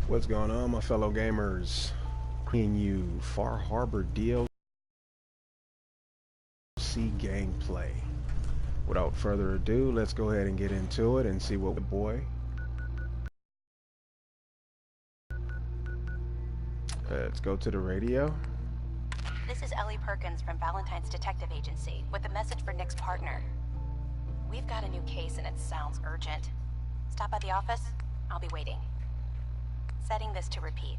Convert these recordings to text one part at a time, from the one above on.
What's going on, my fellow gamers? Bringing you Far Harbor DLC gameplay. Without further ado, let's go ahead and get into it and see what the boy. Let's go to the radio. This is Ellie Perkins from Valentine's Detective Agency with a message for Nick's partner. We've got a new case and it sounds urgent. Stop by the office. I'll be waiting. Setting this to repeat.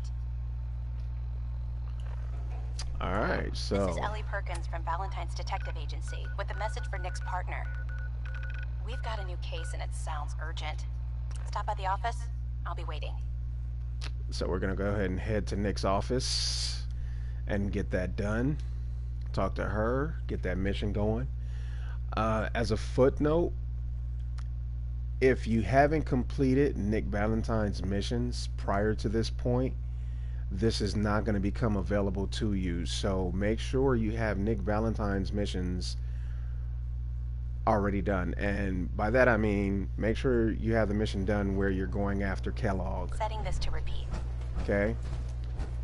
Alright, so... This is Ellie Perkins from Valentine's Detective Agency with a message for Nick's partner. We've got a new case and it sounds urgent. Stop by the office. I'll be waiting. So we're going to go ahead and head to Nick's office and get that done. Talk to her, get that mission going. As a footnote, if you haven't completed Nick Valentine's missions prior to this point, this is not going to become available to you. So make sure you have Nick Valentine's missions already done. And by that I mean make sure you have the mission done where you're going after Kellogg. Setting this to repeat. Okay?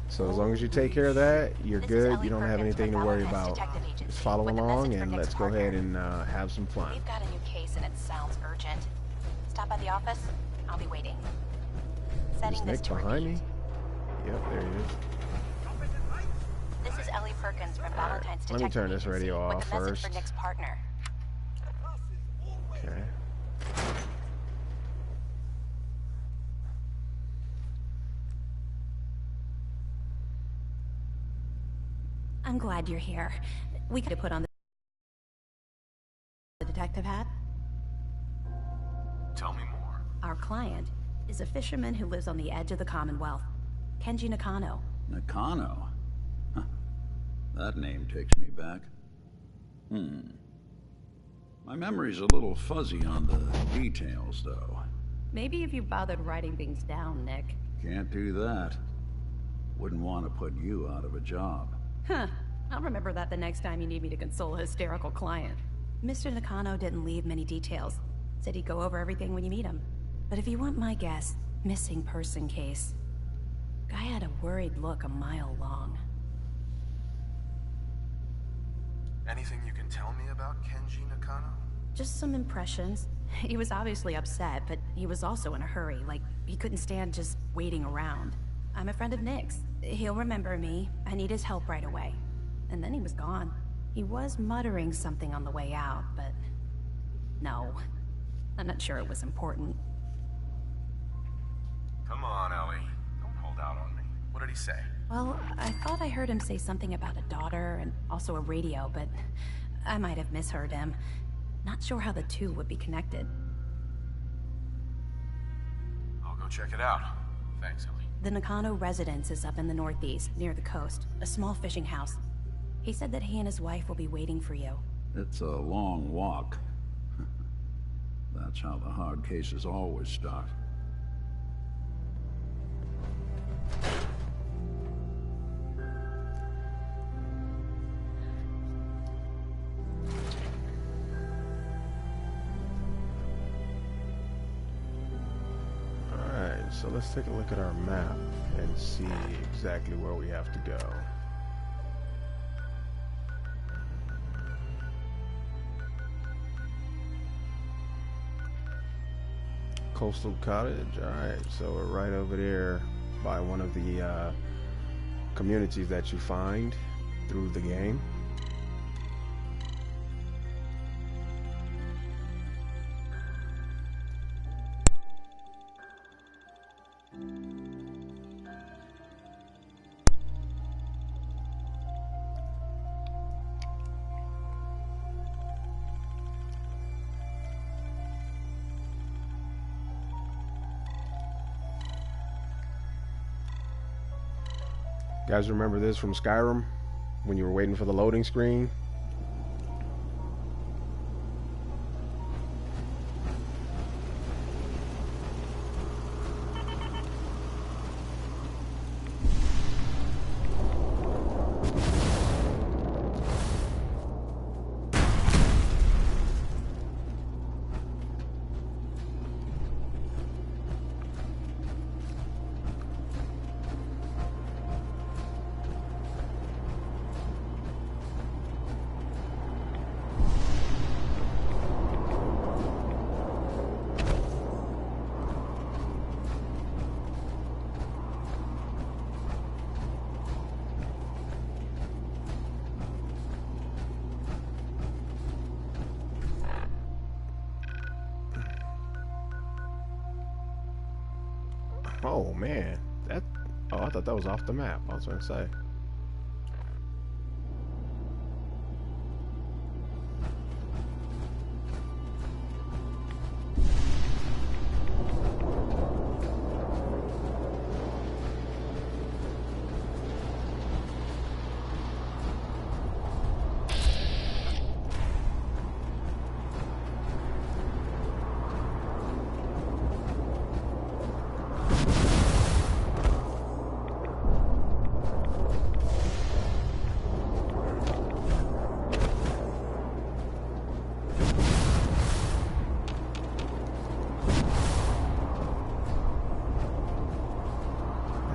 So as long as you take care of that, you're good. You don't have anything to worry about. Just follow along and let's go ahead and have some fun. We've got a new case and it sounds urgent. Stop by the office. I'll be waiting. Setting this to repeat. Nick behind me? Yep, there he is. This is Ellie Perkins from Valentine's Detective Agency. Let me turn this radio off with a message first. for Nick's partner. Okay. I'm glad you're here. We could have put on the detective hat. Tell me more. Our client is a fisherman who lives on the edge of the Commonwealth, Kenji Nakano. Nakano? Huh. That name takes me back. My memory's a little fuzzy on the details, though. Maybe if you bothered writing things down, Nick. Can't do that. Wouldn't want to put you out of a job. Huh. I'll remember that the next time you need me to console a hysterical client. Mr. Nakano didn't leave many details. Said he'd go over everything when you meet him. But if you want my guess, missing person case. Guy had a worried look a mile long. Anything you can tell me about Kenji Nakano? Just some impressions. He was obviously upset, but he was also in a hurry, like he couldn't stand just waiting around. I'm a friend of Nick's. He'll remember me. I need his help right away. And then he was gone. He was muttering something on the way out, but... no. I'm not sure it was important. Come on, Ellie. Don't hold out on me. What did he say? Well, I thought I heard him say something about a daughter and also a radio, but I might have misheard him. Not sure how the two would be connected. I'll go check it out. Thanks, Ellie. The Nakano residence is up in the northeast, near the coast. A small fishing house. He said that he and his wife will be waiting for you. It's a long walk. That's how the hard cases always start. Alright, so let's take a look at our map and see exactly where we have to go. Coastal Cottage. Alright, so we're right over there by one of the communities that you find through the game. Guys, remember this from Skyrim when you were waiting for the loading screen? Oh man, that. Oh, I thought that was off the map. I was gonna say.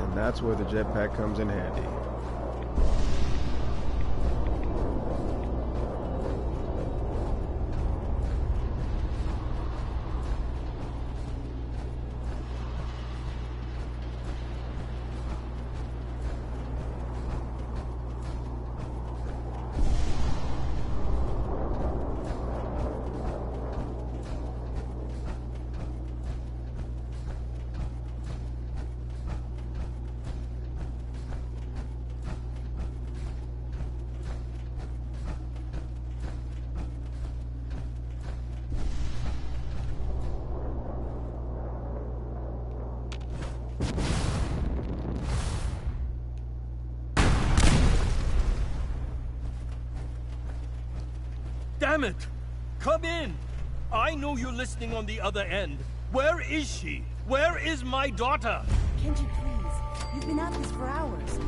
And that's where the jetpack comes in handy. Damn it! Come in! I know you're listening on the other end. Where is she? Where is my daughter? Kenji, please. You've been at this for hours.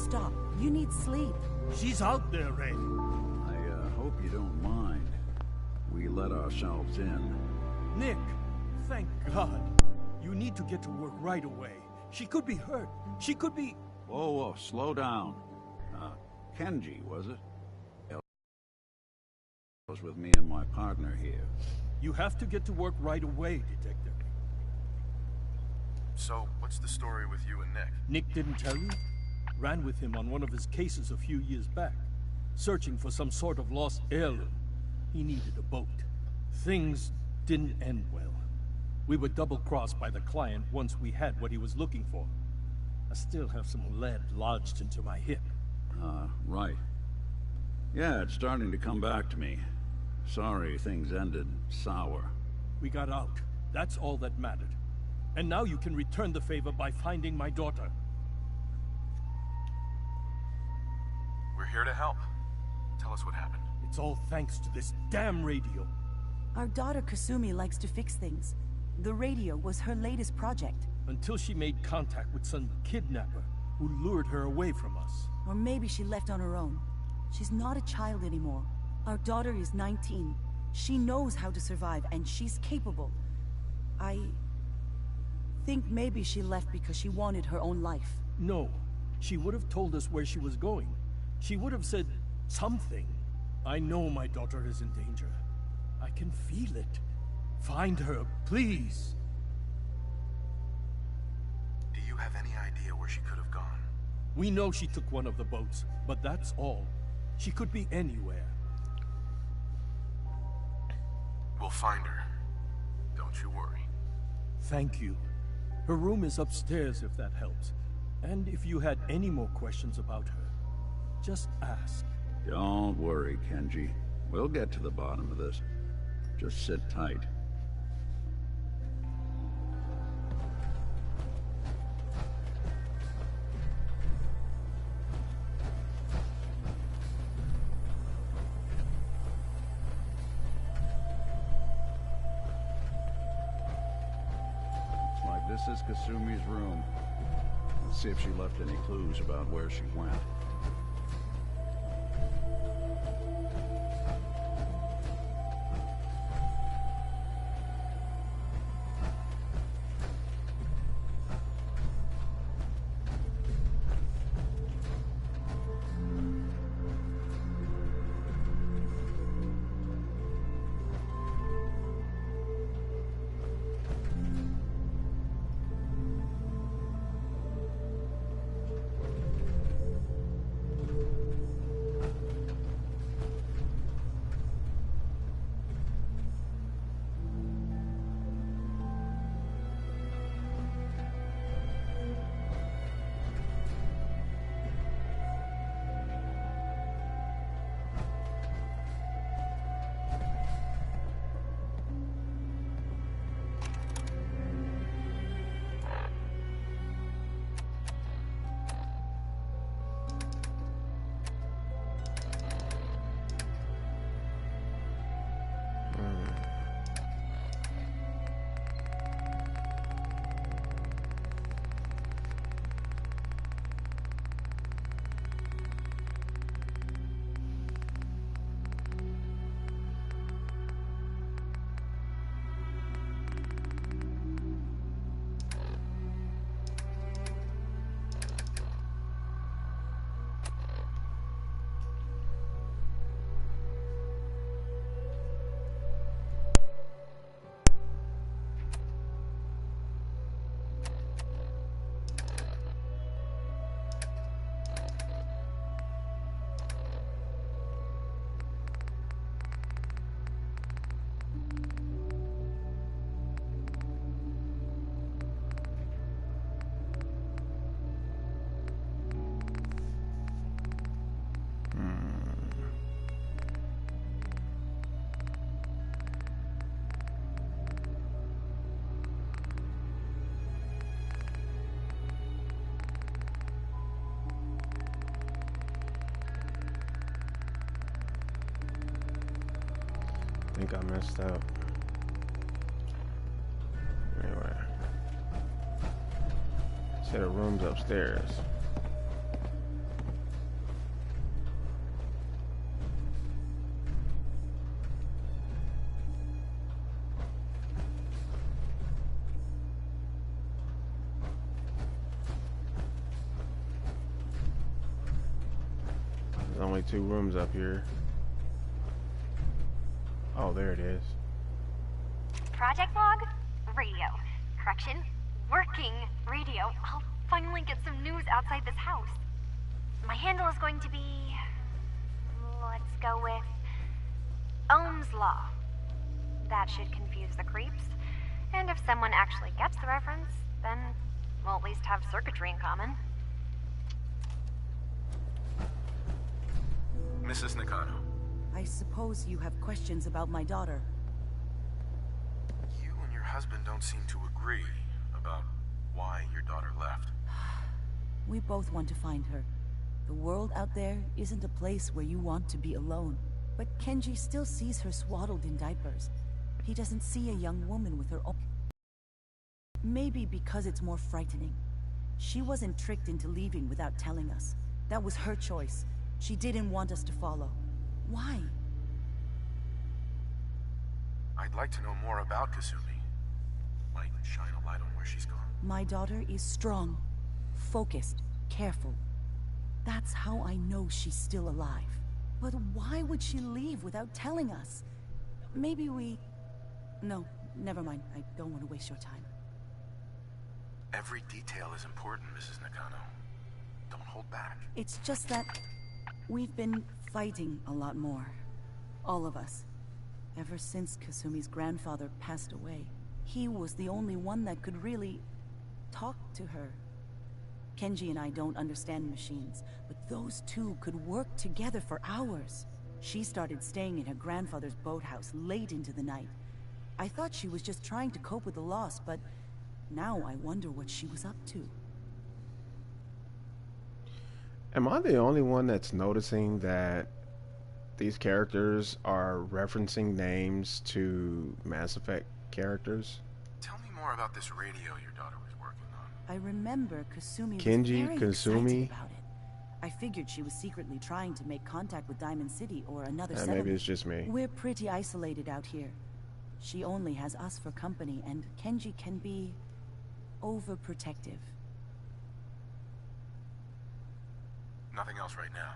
Stop. You need sleep. She's out there, Ray. I hope you don't mind. We let ourselves in. Nick, thank God. You need to get to work right away. She could be hurt. She could be... Whoa, whoa, slow down. Kenji, was it? Was with me and my partner here. You have to get to work right away, Detective. So, what's the story with you and Nick? Nick didn't tell you? Ran with him on one of his cases a few years back, searching for some sort of lost heirloom. He needed a boat. Things didn't end well. We were double-crossed by the client once we had what he was looking for. I still have some lead lodged into my hip. Right. Yeah, it's starting to come back to me. Sorry things ended sour. We got out. That's all that mattered. And now you can return the favor by finding my daughter. We're here to help. Tell us what happened. It's all thanks to this damn radio. Our daughter Kusumi likes to fix things. The radio was her latest project. Until she made contact with some kidnapper who lured her away from us. Or maybe she left on her own. She's not a child anymore. Our daughter is 19. She knows how to survive, and she's capable. I think maybe she left because she wanted her own life. No. She would have told us where she was going. She would have said something. I know my daughter is in danger. I can feel it. Find her, please. Do you have any idea where she could have gone? We know she took one of the boats, but that's all. She could be anywhere. We'll find her. Don't you worry. Thank you. Her room is upstairs if that helps. And if you had any more questions about her, just ask. Don't worry, Kenji. We'll get to the bottom of this. Just sit tight. This is Kusumi's room. Let's see if she left any clues about where she went. think I messed up. Anyway. Set of rooms upstairs. There's only 2 rooms up here. Oh, there it is. Project log? Radio. Correction? Working radio. I'll finally get some news outside this house. My handle is going to be... let's go with... Ohm's Law. That should confuse the creeps. And if someone actually gets the reference, then we'll at least have circuitry in common. Mrs. Nakano. I suppose you have questions about my daughter. You and your husband don't seem to agree about why your daughter left. We both want to find her. The world out there isn't a place where you want to be alone. But Kenji still sees her swaddled in diapers. He doesn't see a young woman with her own... Maybe because it's more frightening. She wasn't tricked into leaving without telling us. That was her choice. She didn't want us to follow. Why? I'd like to know more about Kusumi. Might shine a light on where she's gone. My daughter is strong, focused, careful. That's how I know she's still alive. But why would she leave without telling us? Maybe we... No, never mind. I don't want to waste your time. Every detail is important, Mrs. Nakano. Don't hold back. It's just that we've been fighting a lot more. All of us. Ever since Kusumi's grandfather passed away. He was the only one that could really talk to her. Kenji and I don't understand machines, but those two could work together for hours. She started staying in her grandfather's boathouse late into the night. I thought she was just trying to cope with the loss, but now I wonder what she was up to. Am I the only one that's noticing that these characters are referencing names to Mass Effect characters? Tell me more about this radio your daughter was working on. I remember Kusumi was Kenji, very Kusumi. excited about it. I figured she was secretly trying to make contact with Diamond City or another Maybe settlement. it's just me. We're pretty isolated out here. She only has us for company, and Kenji can be overprotective. Nothing else right now.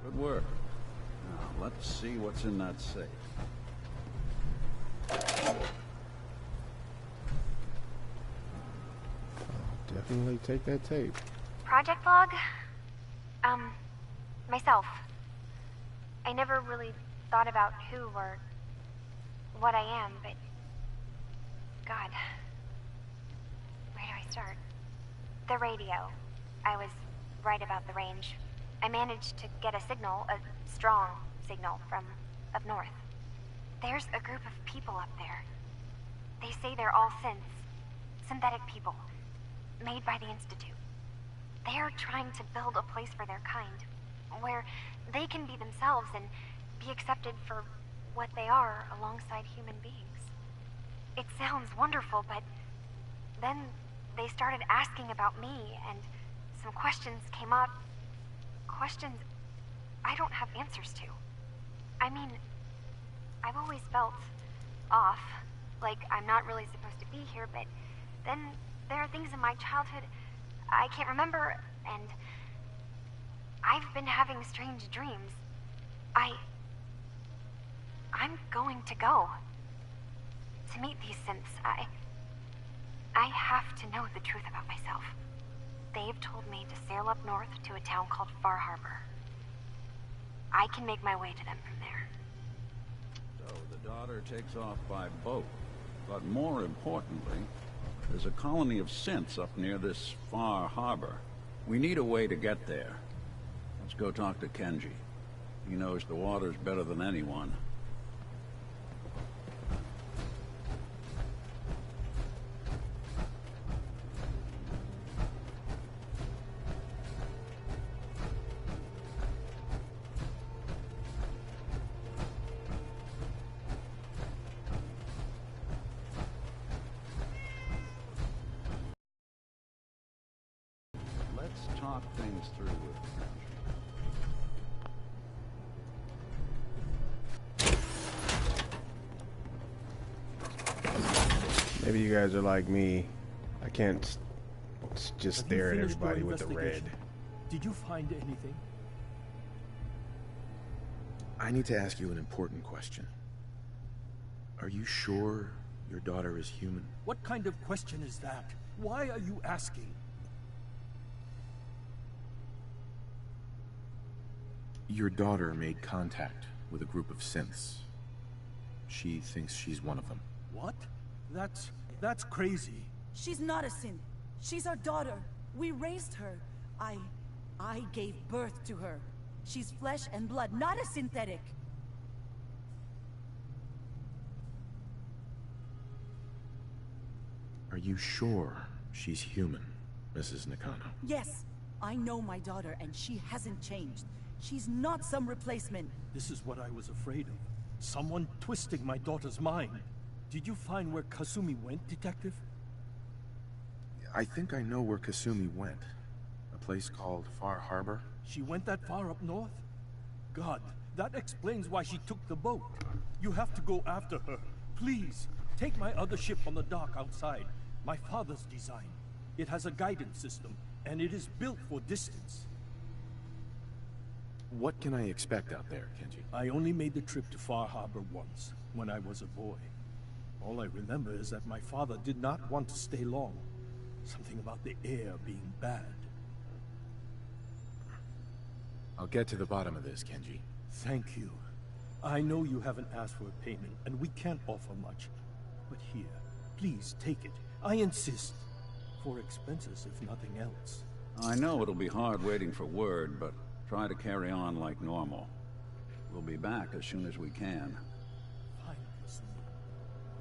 Good work. Now, let's see what's in that safe. Definitely take that tape. Project log? Myself. I never really thought about who or what I am, but... God. Where do I start? The radio. I was right about the range. I managed to get a signal, a strong signal, from up north. There's a group of people up there. They say they're all synths. Synthetic people. Made by the Institute. They're trying to build a place for their kind, where they can be themselves and be accepted for what they are alongside human beings. It sounds wonderful, but then they started asking about me, and some questions came up. Questions I don't have answers to. I mean, I've always felt off, like I'm not really supposed to be here, but then there are things in my childhood I can't remember, and I've been having strange dreams. I'm going to go. To meet these synths, I have to know the truth about myself. They've told me to sail up north to a town called Far Harbor. I can make my way to them from there. So the daughter takes off by boat. But more importantly, there's a colony of synths up near this Far Harbor. We need a way to get there. Let's go talk to Kenji. He knows the waters better than anyone. Let's talk things through with Kenji. Maybe you guys are like me. I can't just Have you stare at finished your everybody with the red. investigation? Did you find anything? I need to ask you an important question. Are you sure your daughter is human? What kind of question is that? Why are you asking? Your daughter made contact with a group of synths. She thinks she's one of them. What? That's crazy. She's not a synth. She's our daughter. We raised her. I gave birth to her. She's flesh and blood, not a synthetic. Are you sure she's human, Mrs. Nakano? Yes, I know my daughter, and she hasn't changed. She's not some replacement. This is what I was afraid of. Someone twisting my daughter's mind. Did you find where Kusumi went, Detective? I think I know where Kusumi went. A place called Far Harbor? She went that far up north? God, that explains why she took the boat. You have to go after her. Please, take my other ship on the dock outside. My father's design. It has a guidance system, and it is built for distance. What can I expect out there, Kenji? I only made the trip to Far Harbor once, when I was a boy. All I remember is that my father did not want to stay long. Something about the air being bad. I'll get to the bottom of this, Kenji. Thank you. I know you haven't asked for a payment, and we can't offer much. But here, please take it. I insist. For expenses, if nothing else. I know it'll be hard waiting for word, but try to carry on like normal. We'll be back as soon as we can. Fine, Kusumi.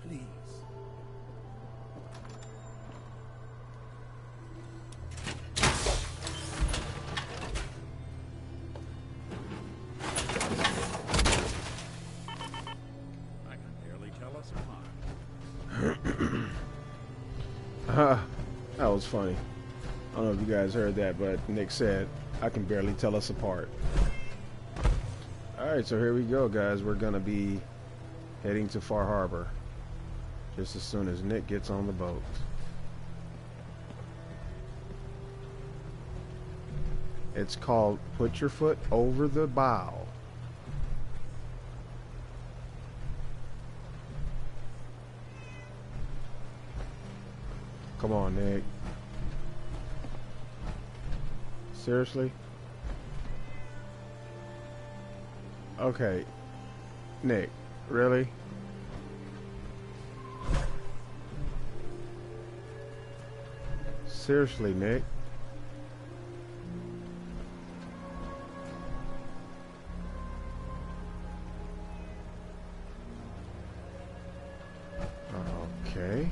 Please. I can barely tell us apart. That was funny. I don't know if you guys heard that, but Nick said, I can barely tell us apart. Alright, so here we go, guys. We're going to be heading to Far Harbor just as soon as Nick gets on the boat. It's called Put Your Foot Over the Bow. Come on, Nick. Seriously? Okay. Nick, really? Seriously, Nick? Okay.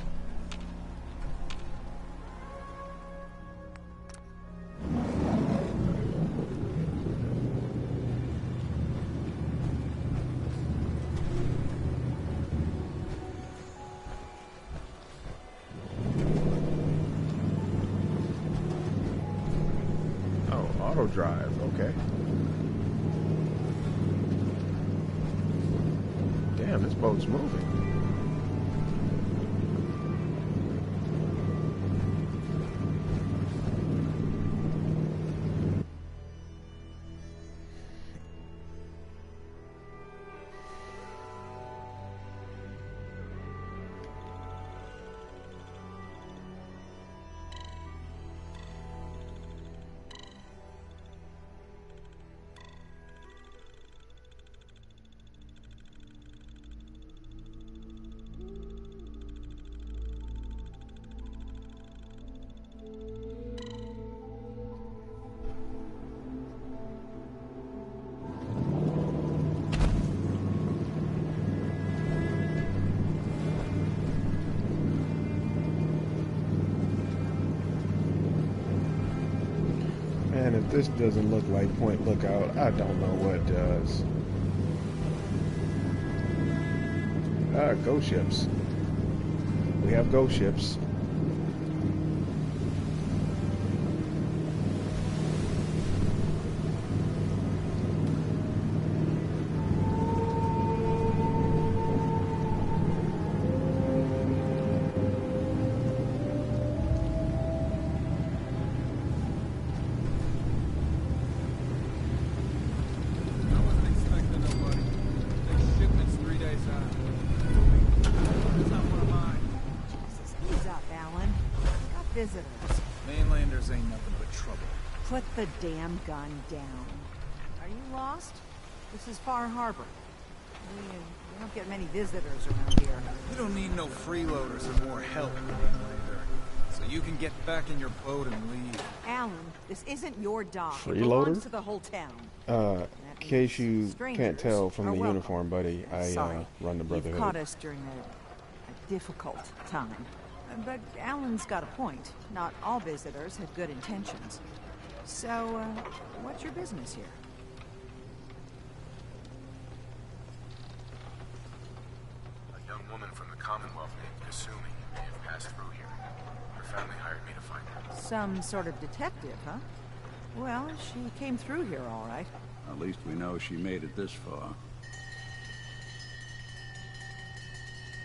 Auto drive, okay. Damn, this boat's moving. Man, if this doesn't look like Point Lookout, I don't know what does. Ghost ships. We have ghost ships. Visitors. Mainlanders ain't nothing but trouble. Put the damn gun down. Are you lost? This is Far Harbor. We don't get many visitors around here. We don't need no freeloaders or more help, Mainlander. So you can get back in your boat and leave. Alan, this isn't your dock. It Freeloader? belongs to the whole town. In case you Strangers can't tell from are the welcome. uniform, buddy, Sorry. I run the Brotherhood. You've caught us during a difficult time. But Alan's got a point. Not all visitors have good intentions. So, what's your business here? A young woman from the Commonwealth named Kusumi may have passed through here. Her family hired me to find her. Some sort of detective, huh? Well, she came through here all right. At least we know she made it this far.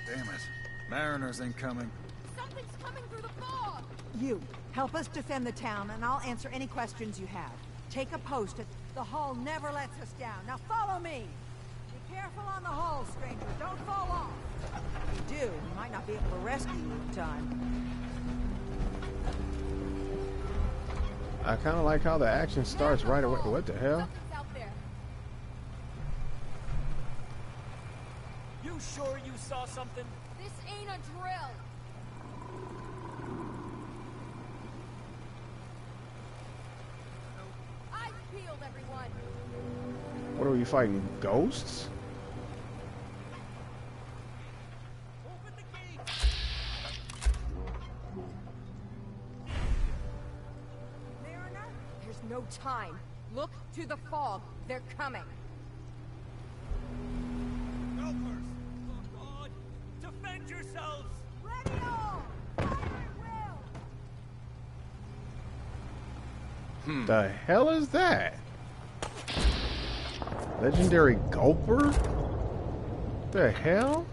Damn it. Mariners ain't coming. Something's coming through the fog! You, help us defend the town, and I'll answer any questions you have. Take a post. The hull never lets us down. Now follow me! Be careful on the hull, stranger. Don't fall off. If you do, we might not be able to rescue you in time. I kind of like how the action starts right away. What the hell? Something's out there. You sure you saw something? This ain't a drill. I've peeled everyone. What are we fighting? Ghosts? Open the gate! Mariner, there's no time. Look to the fog. They're coming. Helpers! For God! Defend yourselves! Ready all! Fire at will! The hell is that? Legendary Gulper? The hell?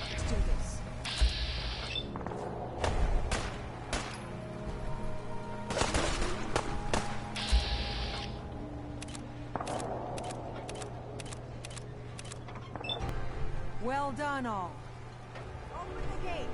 Let's do this. Well done, all. Open the gate.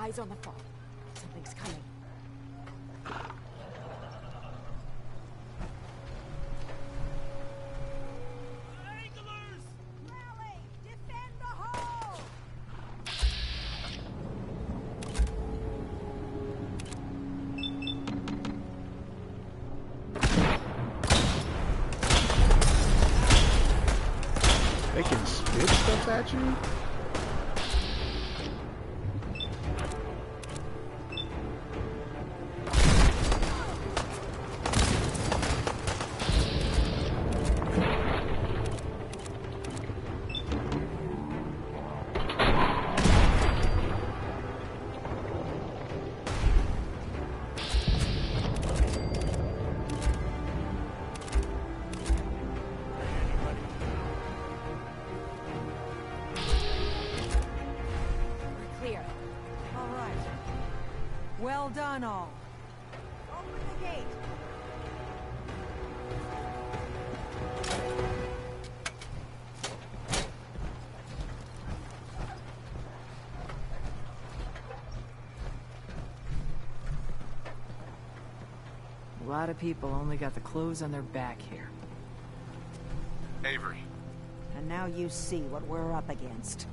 Eyes on the fog. Something's coming. Rally! Defend the hole! They can spit stuff at you? We're clear. All right. Well done, all. Open the gate. A lot of people only got the clothes on their back here. Avery. And now you see what we're up against.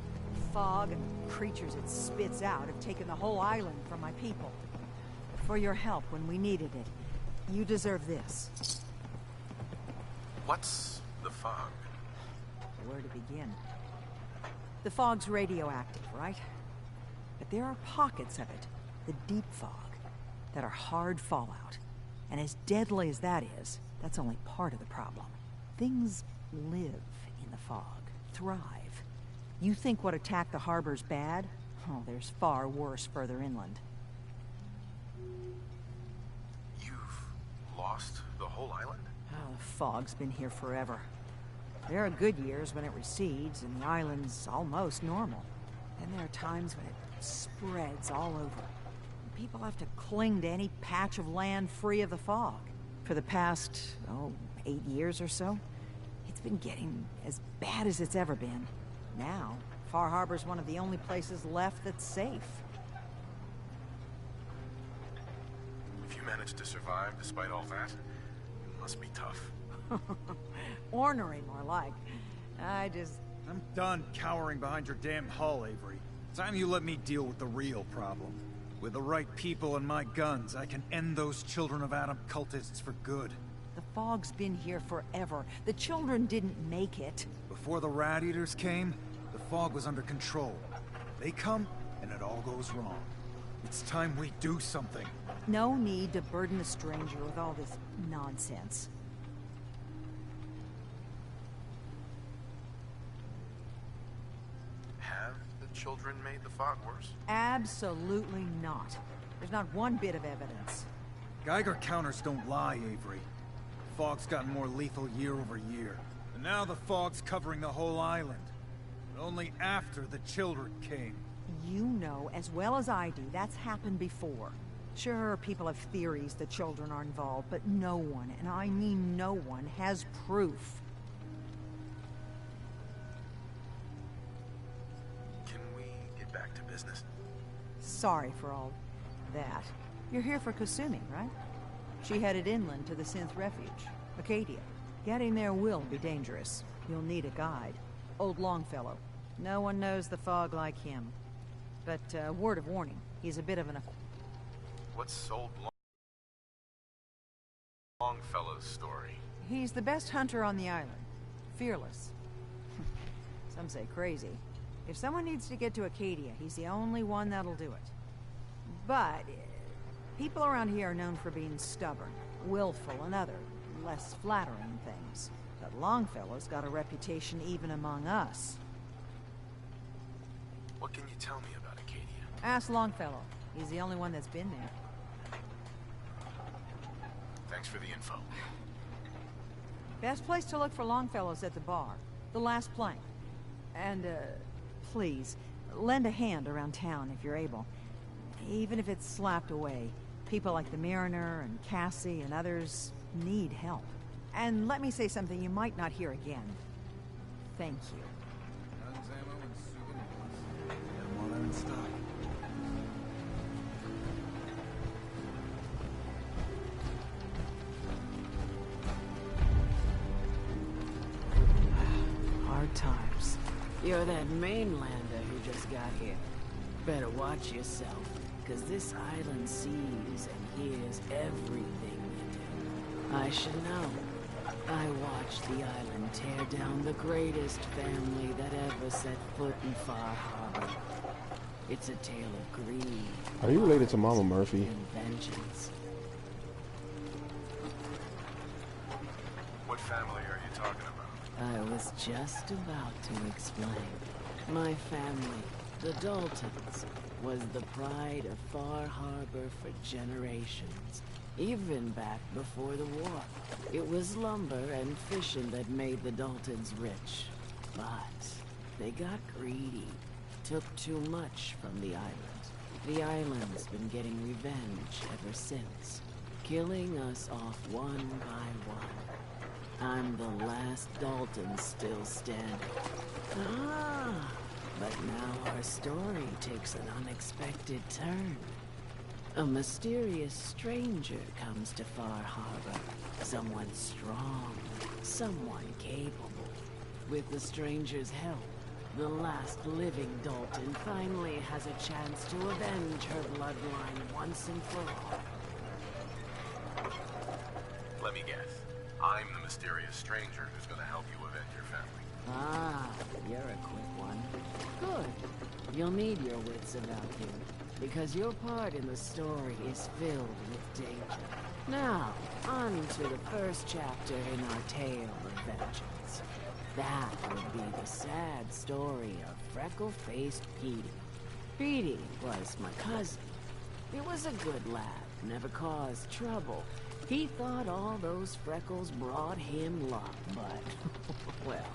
Fog and the creatures it spits out have taken the whole island from my people. For your help when we needed it, you deserve this. What's the fog? Where to begin? The fog's radioactive, right? But there are pockets of it, the deep fog, that are hard fallout. And as deadly as that is, that's only part of the problem. Things live in the fog, thrive. You think what attacked the harbor's bad? Oh, there's far worse further inland. You've lost the whole island? Oh, the fog's been here forever. There are good years when it recedes and the island's almost normal. Then there are times when it spreads all over. And people have to cling to any patch of land free of the fog. For the past, 8 years or so, it's been getting as bad as it's ever been. Now, Far Harbor's one of the only places left that's safe. If you managed to survive despite all that, it must be tough. Ornery, more like. I'm done cowering behind your damn hull, Avery. Time you let me deal with the real problem. With the right people and my guns, I can end those Children of Adam cultists for good. The fog's been here forever. The children didn't make it. Before the Rat Eaters came, the fog was under control. They come, and it all goes wrong. It's time we do something. No need to burden the stranger with all this nonsense. Have the children made the fog worse? Absolutely not. There's not one bit of evidence. Geiger counters don't lie, Avery. The fog's gotten more lethal year over year. And now the fog's covering the whole island. But only after the children came. You know as well as I do that's happened before. Sure, people have theories the children are involved, but no one, and I mean no one, has proof. Can we get back to business? Sorry for all that. You're here for Kusumi, right? She headed inland to the Synth Refuge, Acadia. Getting there will be dangerous. You'll need a guide. Old Longfellow. No one knows the fog like him. But, word of warning, he's a bit of an... What's old Longfellow's story? He's the best hunter on the island. Fearless. Some say crazy. If someone needs to get to Acadia, he's the only one that'll do it. But, people around here are known for being stubborn, willful, and other, less flattering things. But Longfellow's got a reputation even among us. What can you tell me about Acadia? Ask Longfellow. He's the only one that's been there. Thanks for the info. Best place to look for Longfellow's at the bar. The last plank. And, please, lend a hand around town if you're able. Even if it's slapped away. People like the Mariner and Cassie and others need help. And let me say something you might not hear again. Thank you. Guns, ammo, and souvenirs. Get them while they're in stock. hard times. You're that mainlander who just got here. Better watch yourself, cause this island sees and hears everything you do. I should know. I watched the island tear down the greatest family that ever set foot in Far Harbor. It's a tale of greed. Are you related to Mama Murphy? And vengeance. What family are you talking about? I was just about to explain. My family, the Daltons, was the pride of Far Harbor for generations. Even back before the war. It was lumber and fishing that made the Daltons rich. But they got greedy. Took too much from the island. The island's been getting revenge ever since. Killing us off one by one. I'm the last Dalton still standing. Ah, but now our story takes an unexpected turn. A mysterious stranger comes to Far Harbor. Someone strong, someone capable. With the stranger's help, the last living Dalton finally has a chance to avenge her bloodline once and for all. Let me guess. I'm the mysterious stranger who's gonna help you avenge your family. Ah, you're a quick one. Good. You'll need your wits about you, because your part in the story is filled with danger. Now, on to the first chapter in our tale of vengeance. That would be the sad story of freckle-faced Petey. Petey was my cousin. He was a good lad, never caused trouble. He thought all those freckles brought him luck, but, well,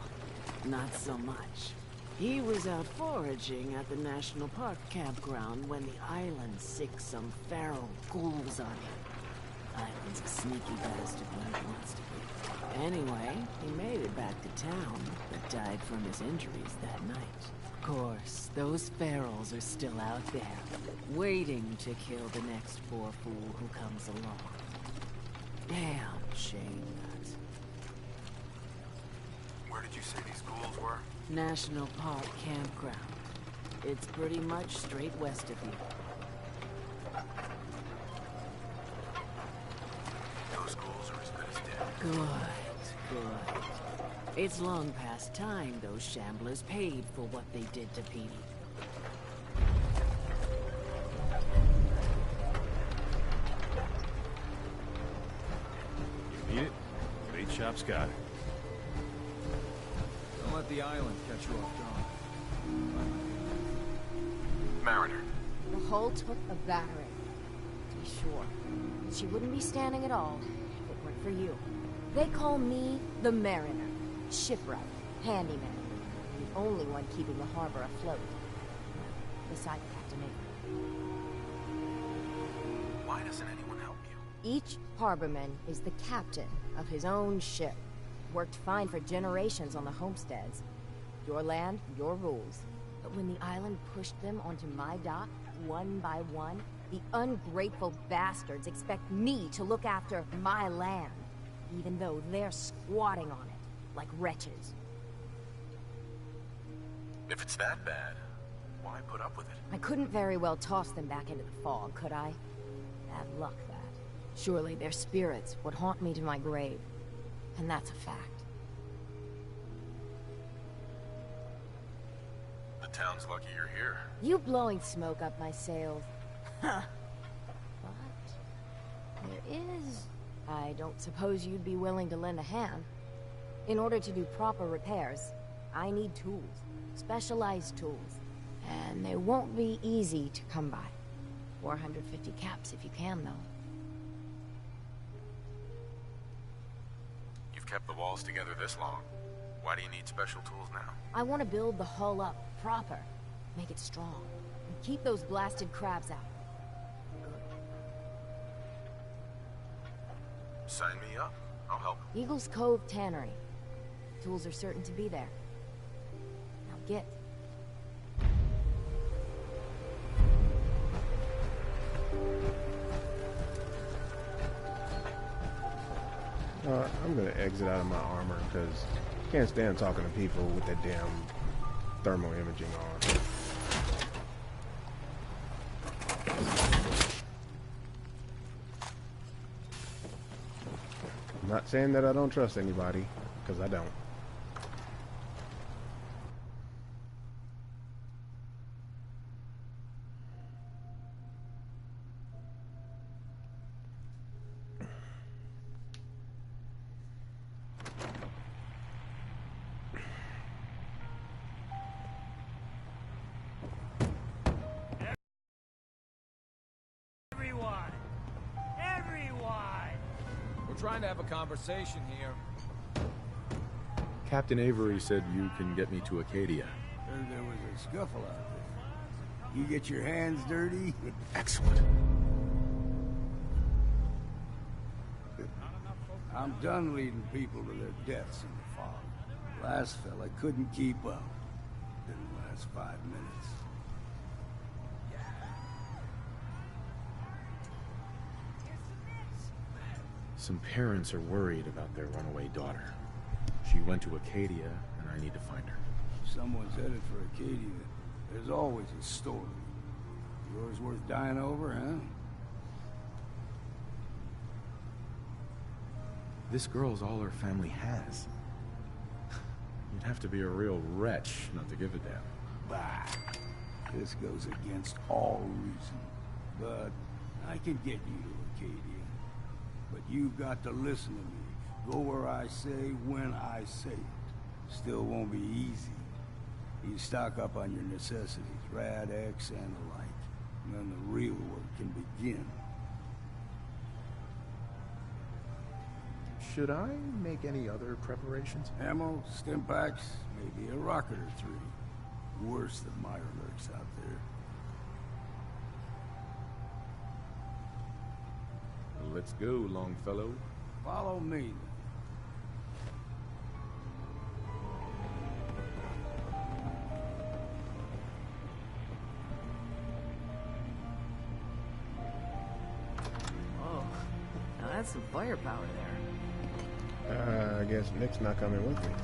not so much. He was out foraging at the National Park campground when the island sicked some feral ghouls on him. Island's a sneaky bastard when he wants to be. Anyway, he made it back to town, but died from his injuries that night. Of course, those ferals are still out there, waiting to kill the next poor fool who comes along. Damn shame that. Where did you say these ghouls were? National Park campground. It's pretty much straight west of here. Those ghouls are as good as dead. Good. It's long past time those shamblers paid for what they did to Petey. You need it? Bait shop's got it. Don't let the island catch you off guard. Mariner. The hull took a battering, to be sure. She wouldn't be standing at all if it weren't for you. They call me the Mariner, shipwright, handyman, the only one keeping the harbor afloat. Beside Captain Avery. Why doesn't anyone help you? Each harborman is the captain of his own ship. Worked fine for generations on the homesteads. Your land, your rules. But when the island pushed them onto my dock, one by one, the ungrateful bastards expect me to look after my land, even though they're squatting on it, like wretches. If it's that bad, why put up with it? I couldn't very well toss them back into the fog, could I? Bad luck, that. Surely their spirits would haunt me to my grave. And that's a fact. The town's lucky you're here. You blowing smoke up my sails. Huh. But there is... I don't suppose you'd be willing to lend a hand. In order to do proper repairs, I need tools. Specialized tools. And they won't be easy to come by. 450 caps if you can, though. You've kept the walls together this long. Why do you need special tools now? I want to build the hull up proper. Make it strong. And keep those blasted crabs out. Sign me up. I'll help. Eagle's Cove Tannery. Tools are certain to be there. Now get. I'm gonna exit out of my armor because I can't stand talking to people with that damn thermal imaging on. I'm not saying that I don't trust anybody, because I don't. Trying to have a conversation here. Captain Avery said you can get me to Acadia. Heard there was a scuffle out there. You get your hands dirty? Excellent. I'm done leading people to their deaths in the fog. Last fella couldn't keep up. Didn't last 5 minutes. Some parents are worried about their runaway daughter. She went to Acadia, and I need to find her. If someone's headed for Acadia, there's always a story. Yours worth dying over, huh? This girl's all her family has. You'd have to be a real wretch not to give a damn. Bah! This goes against all reason. But I can get you to Acadia. But you've got to listen to me. Go where I say, when I say it. Still won't be easy. You stock up on your necessities, Rad X and the like. And then the real work can begin. Should I make any other preparations? Ammo, stim packs, maybe a rocket or 3. Worse than Meyer lurks out there. Let's go, Longfellow. Follow me. Oh, now that's some firepower there. I guess Nick's not coming with me.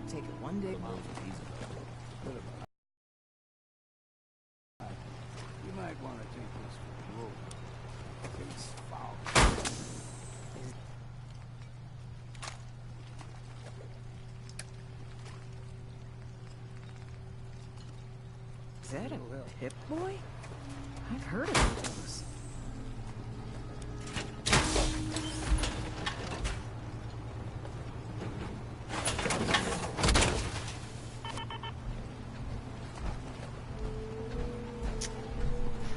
Take it one day. You might want to take this for the road. It's foul. Is that a Pip Boy? I've heard of those.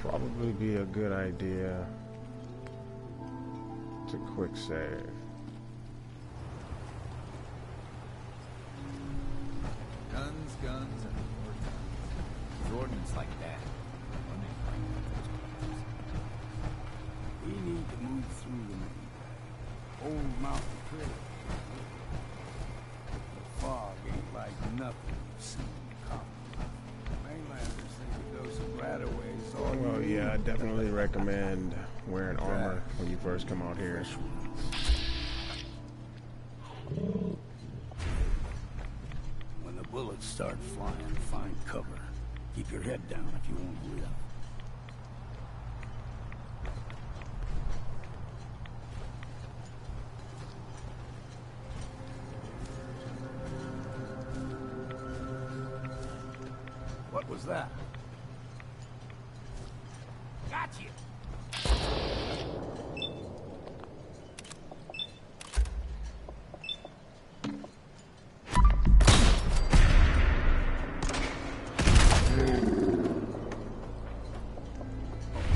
Probably be a good idea to quick save. Guns, guns, and more guns. Ordnance like that. We need to move through the main old mountain trail. The fog ain't like nothing you've seen in common. Mainlanders think a dose of Radaways all Well, you yeah, I need. definitely recommend wearing armor when you first come out here. When the bullets start flying, find cover. Keep your head down if you won't live. What was that? Got you!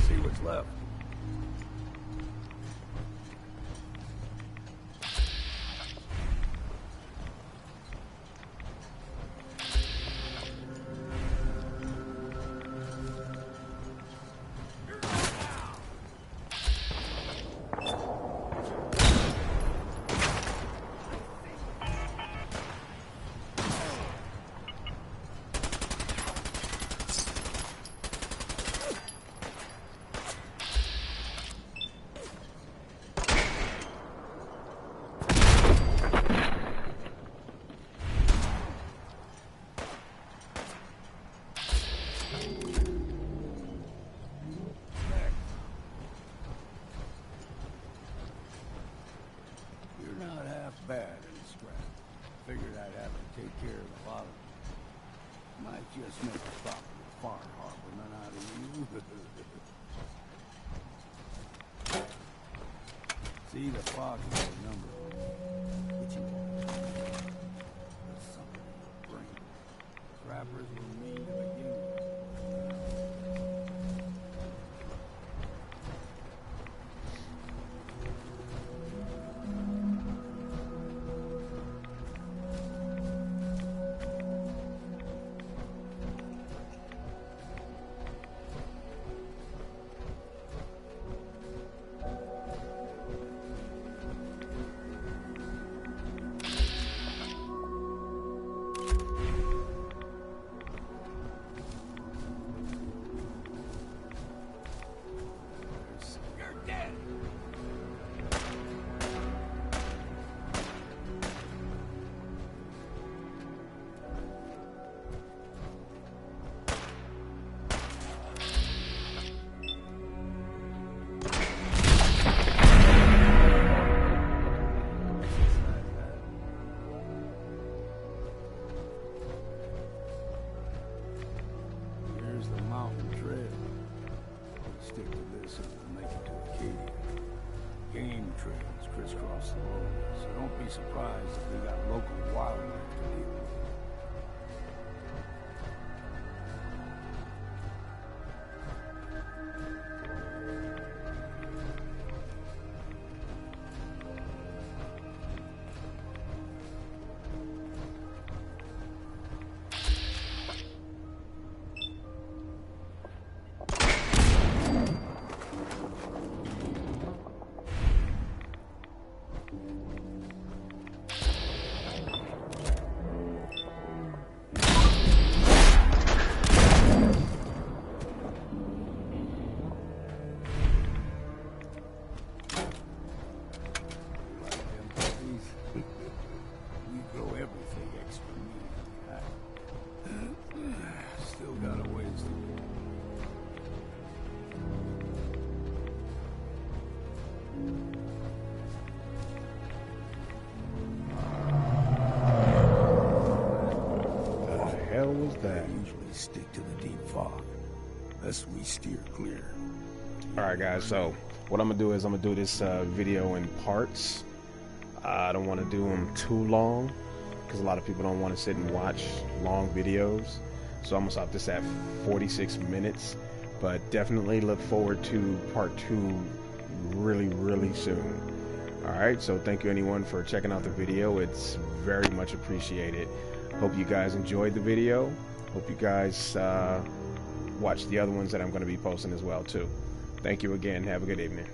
See what's left. not half bad in a scrap. Figured I'd have to take care of a lot of them. Might just make a proper far harborman out of you. See, the fog is a number of them. But you won't. There's something in your brain. Trappers were mean to begin with. Crisscross the road, so don't be surprised if we got local wildlife to deal with. That usually stick to the deep fog, lest we steer clear. Alright guys, so what I'm gonna do is I'm gonna do this video in parts. I don't want to do them too long because a lot of people don't want to sit and watch long videos, so I'm gonna stop this at 46 minutes, but definitely look forward to part 2 really soon. Alright, so thank you anyone for checking out the video. It's very much appreciated. Hope you guys enjoyed the video. Hope you guys watch the other ones that I'm going to be posting as well too. Thank you again. Have a good evening.